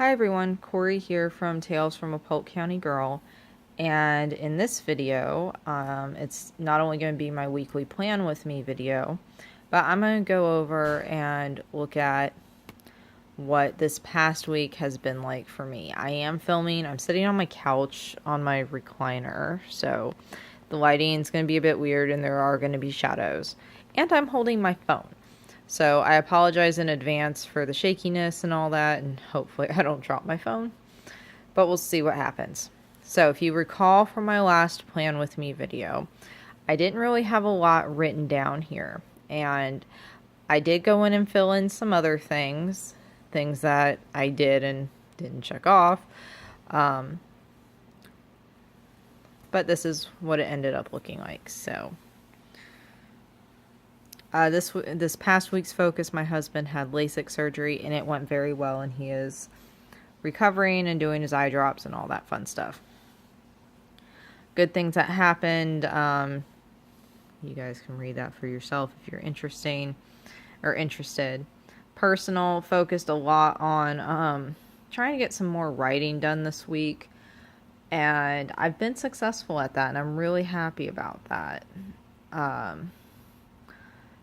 Hi everyone, Corey here from Tales from a Polk County Girl, and in this video, it's not only going to be my weekly plan with me video, but I'm going to go over and look at what this past week has been like for me. I am filming, I'm sitting on my couch on my recliner, so the lighting is going to be a bit weird and there are going to be shadows, and I'm holding my phone. So I apologize in advance for the shakiness and all that, and hopefully I don't drop my phone, but we'll see what happens. So if you recall from my last Plan With Me video, I didn't really have a lot written down here, and I did go in and fill in some other things that I did and didn't check off, but this is what it ended up looking like. So this past week's focus, my husband had LASIK surgery, and it went very well, and he is recovering and doing his eye drops and all that fun stuff. Good things that happened. You guys can read that for yourself if you're interested. Personal, focused a lot on trying to get some more writing done this week, and I've been successful at that, and I'm really happy about that.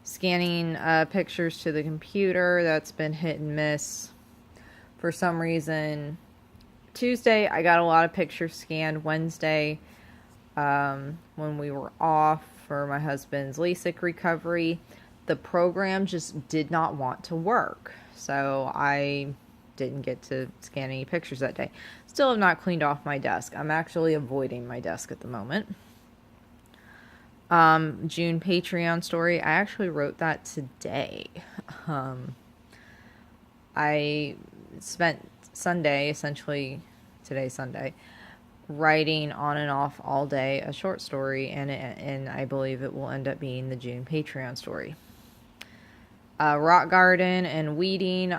Scanning pictures to the computer, that's been hit and miss. For some reason, Tuesday I got a lot of pictures scanned. Wednesday, when we were off for my husband's LASIK recovery, the program just did not want to work. So I didn't get to scan any pictures that day. Still have not cleaned off my desk. I'm actually avoiding my desk at the moment. June Patreon story, I actually wrote that today. I spent Sunday, essentially today's Sunday, writing on and off all day a short story, and I believe it will end up being the June Patreon story. Rock garden and weeding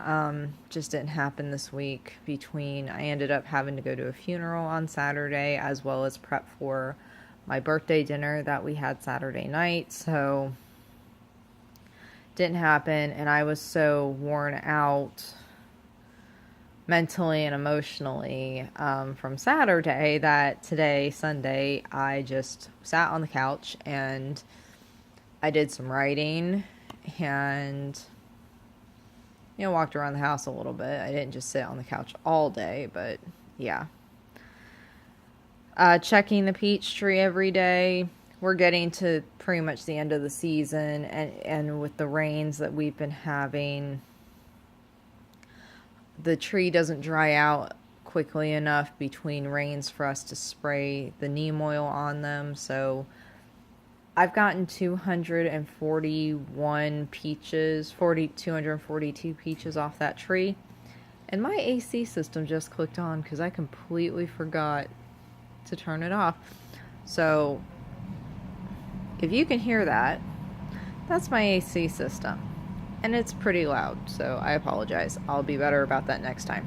just didn't happen this week. I ended up having to go to a funeral on Saturday, as well as prep for my birthday dinner that we had Saturday night, so didn't happen, and I was so worn out mentally and emotionally from Saturday that today, Sunday, I just sat on the couch and I did some writing and walked around the house a little bit. I didn't just sit on the couch all day, but yeah. Checking the peach tree every day. We're getting to pretty much the end of the season, and with the rains that we've been having, the tree doesn't dry out quickly enough between rains for us to spray the neem oil on them. So I've gotten 241 peaches, 242 peaches off that tree, and my AC system just clicked on because I completely forgot to turn it off. So if you can hear that, that's my AC system, and it's pretty loud, so I apologize. I'll be better about that next time.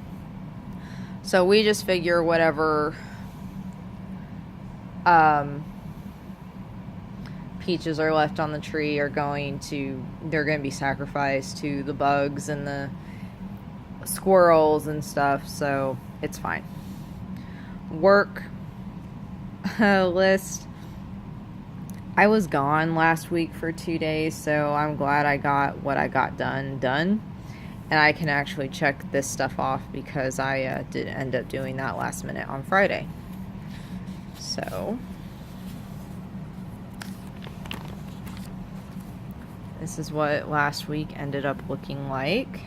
So we just figure whatever peaches are left on the tree they're going to be sacrificed to the bugs and the squirrels and stuff, so it's fine. Work list. I was gone last week for 2 days, so I'm glad I got what I got done, and I can actually check this stuff off because I did end up doing that last minute on Friday. So this is what last week ended up looking like.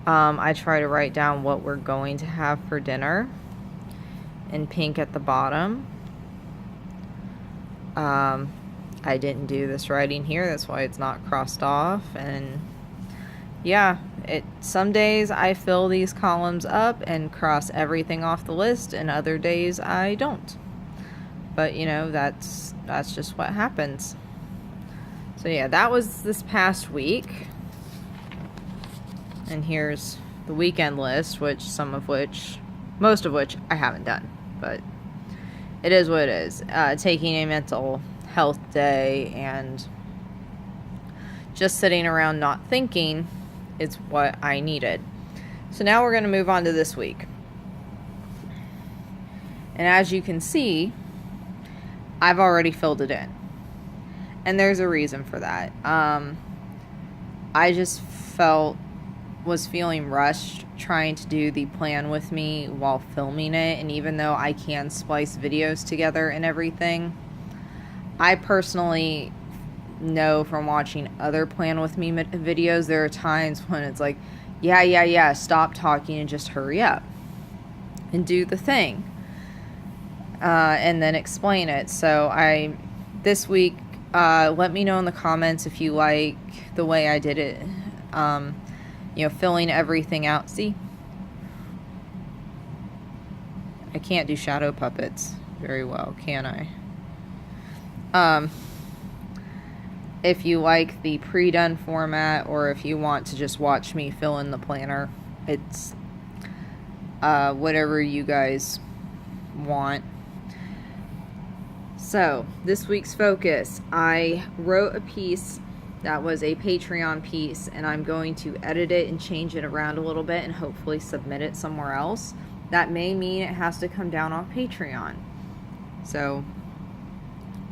I try to write down what we're going to have for dinner in pink at the bottom. I didn't do this writing here, that's why it's not crossed off. And yeah, some days I fill these columns up and cross everything off the list, and other days I don't. But that's just what happens. So yeah, that was this past week. And here's the weekend list, most of which I haven't done, but it is what it is. Taking a mental health day and just sitting around not thinking it's what I needed. So now we're going to move on to this week. And as you can see, I've already filled it in. And there's a reason for that. I just was feeling rushed trying to do the plan with me while filming it. And even though I can splice videos together and everything, I personally know from watching other plan with me videos, there are times when it's like, yeah, stop talking and just hurry up and do the thing. And then explain it. So this week, let me know in the comments if you like the way I did it. Filling everything out. See? I can't do shadow puppets very well, can I? If you like the pre-done format, or if you want to just watch me fill in the planner, it's whatever you guys want. So, this week's focus, I wrote a piece that was a Patreon piece, and I'm going to edit it and change it around a little bit and hopefully submit it somewhere else. That may mean it has to come down on Patreon. So,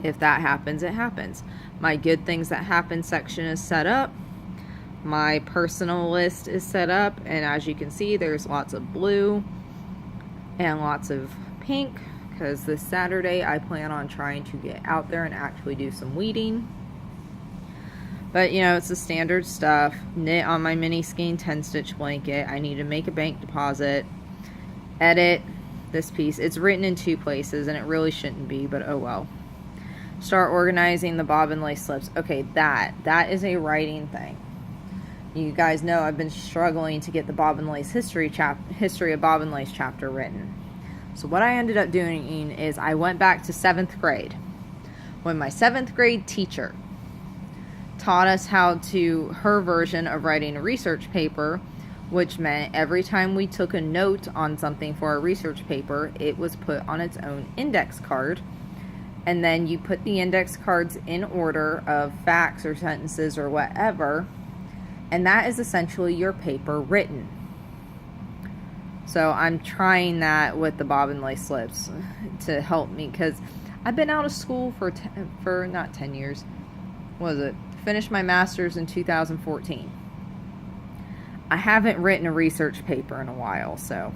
if that happens, it happens. My good things that happen section is set up. My personal list is set up, and as you can see, there's lots of blue and lots of pink, because this Saturday I plan on trying to get out there and actually do some weeding. But it's the standard stuff. Knit on my mini skein 10-stitch blanket. I need to make a bank deposit. Edit this piece. It's written in 2 places and it really shouldn't be, but oh well. Start organizing the bobbin lace slips. Okay, that is a writing thing. You guys know I've been struggling to get the bobbin lace history of bobbin lace chapter written. So what I ended up doing is I went back to 7th grade when my 7th grade teacher taught us her version of writing a research paper, which meant every time we took a note on something for a research paper, it was put on its own index card. And then you put the index cards in order of facts or sentences or whatever. And that is essentially your paper written. So I'm trying that with the bobbin lace slips to help me, because I've been out of school for not 10 years. What was it? Finished my master's in 2014. I haven't written a research paper in a while, so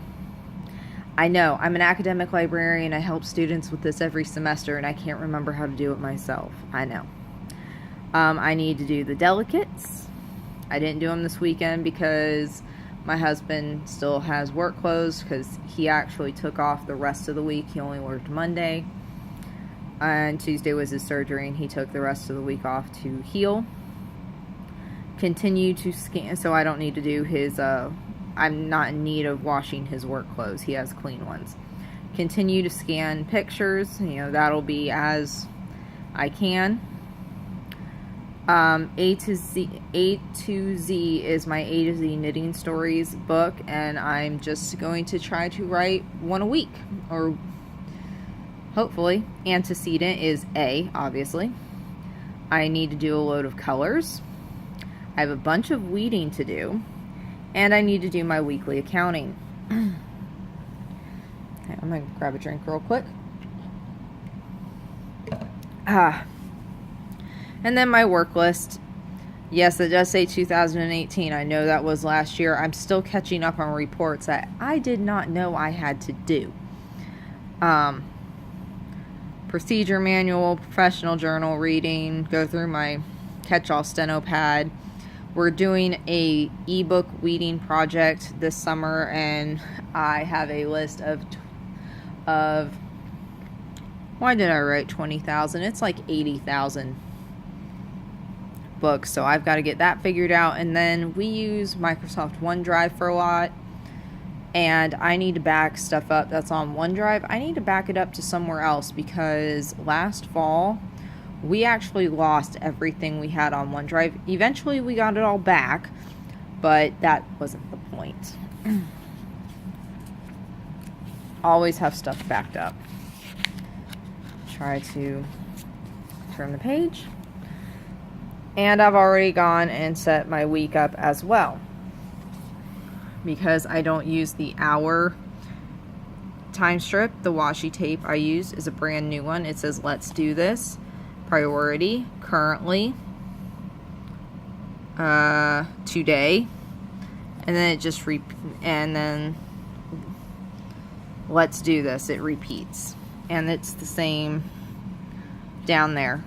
I know I'm an academic librarian. I help students with this every semester, and I can't remember how to do it myself. I know. I need to do the delicates. I didn't do them this weekend because my husband still has work clothes, because he actually took off the rest of the week. He only worked Monday. And Tuesday was his surgery, and he took the rest of the week off to heal. Continue to scan, so I don't need to do his, I'm not in need of washing his work clothes. He has clean ones. Continue to scan pictures. That'll be as I can. A to Z is my A to Z Knitting Stories book, and I'm just going to try to write one a week, or hopefully. Antecedent is A, obviously. I need to do a load of colors. I have a bunch of weeding to do, and I need to do my weekly accounting. Okay, I'm going to grab a drink real quick. And then my work list. Yes, it does say 2018. I know that was last year. I'm still catching up on reports that I did not know I had to do. Procedure manual, professional journal reading, go through my catch-all steno pad. We're doing a ebook weeding project this summer, and I have a list of why did I write 20,000? It's like 80,000 books, so I've got to get that figured out. And then we use Microsoft OneDrive for a lot, and I need to back stuff up that's on OneDrive. I need to back it up to somewhere else, because last fall we actually lost everything we had on OneDrive. Eventually we got it all back, but that wasn't the point. Always have stuff backed up. Try to turn the page. And I've already gone and set my week up as well. because I don't use the hour time strip. The washi tape I use is a brand new one. It says let's do this, priority, currently, today, and then it just and then let's do this, it repeats, and it's the same down there.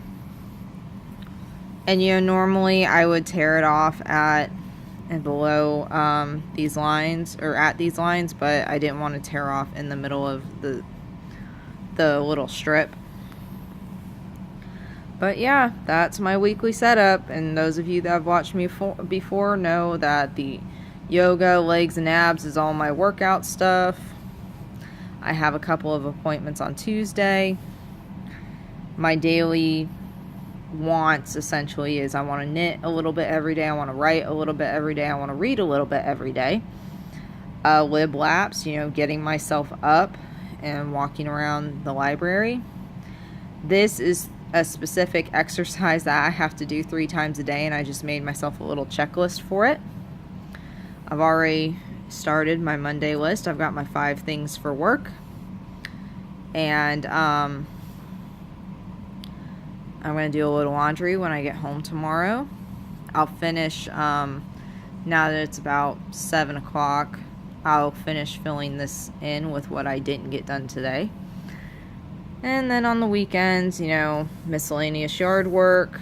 And you know, normally I would tear it off at and below these lines, or at these lines, but I didn't want to tear off in the middle of the little strip. But yeah, that's my weekly setup, and those of you that have watched me before know that the yoga, legs, and abs is all my workout stuff. I have a couple of appointments on Tuesday. My daily wants essentially is I want to knit a little bit every day, I want to write a little bit every day, I want to read a little bit every day. Lib laps, you know, getting myself up and walking around the library. This is a specific exercise that I have to do 3 times a day, and I just made myself a little checklist for it. I've already started my Monday list. I've got my 5 things for work, and I'm going to do a little laundry when I get home tomorrow. I'll finish, now that it's about 7 o'clock, I'll finish filling this in with what I didn't get done today. And then on the weekends, you know, miscellaneous yard work,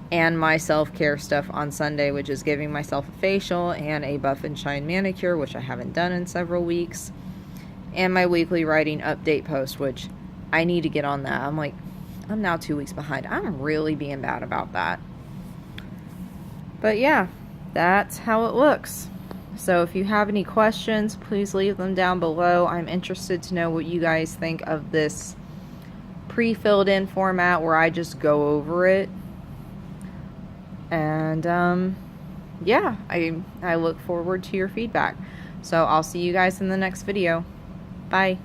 and my self-care stuff on Sunday, which is giving myself a facial and a buff and shine manicure, which I haven't done in several weeks, and my weekly writing update post, which I need to get on that. I'm now 2 weeks behind. I'm really being bad about that. But yeah, that's how it looks. So if you have any questions, please leave them down below. I'm interested to know what you guys think of this pre-filled in format where I just go over it. And yeah, I look forward to your feedback. So I'll see you guys in the next video. Bye.